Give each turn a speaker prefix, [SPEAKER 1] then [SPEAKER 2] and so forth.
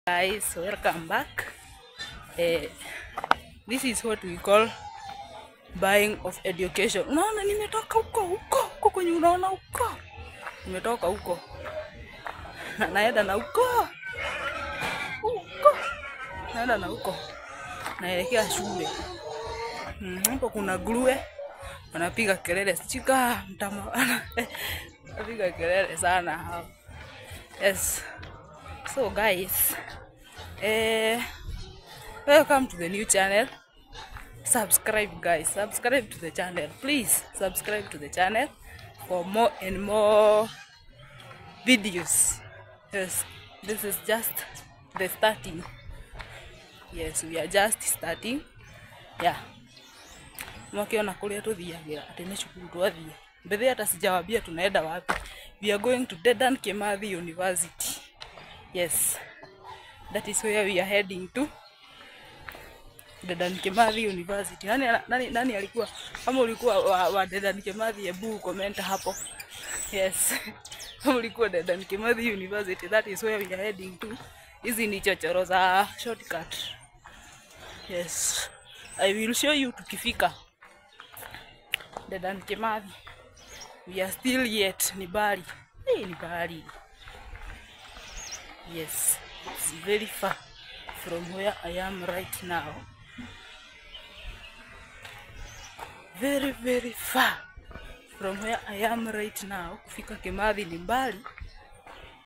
[SPEAKER 1] Guys, welcome back. This is what we call buying of education. Unaona nimetoka huko kwenye unaona huko. Nimetoka huko. Naenda na huko. Naenda na huko. Naelekea shule. Hapo kuna nguruwe. Wanapiga kelele chika mtama. Wanapiga kelele sana hapo. Yes. So guys, welcome to the new channel. Subscribe guys, subscribe to the channel, please subscribe to the channel for more and more videos. Yes, this is just the starting. Yes, we are just starting. Yeah, mwakiona kule tuthiagira ati ni shukuru twathie mbethe hata sijawambia tunaenda wapi. We are going to Dedan Kimathi University. Yes, that is where we are heading to. Dedan Kimathi University. Nani alikuwa kama ulikuwa wa Dedan Kimathi, hebu comment hapo. Yes, kama ulikuwa Dedan Kimathi University, that is where we are heading to. Hizi ni chochoro za shortcut. Yes, I will show you tukifika Dedan Kimathi. We are still yet ni bali. Ni bali. Yes, it's very far from where I am right now. Very far from where I am right now. Kufika Kimathi ni mbali.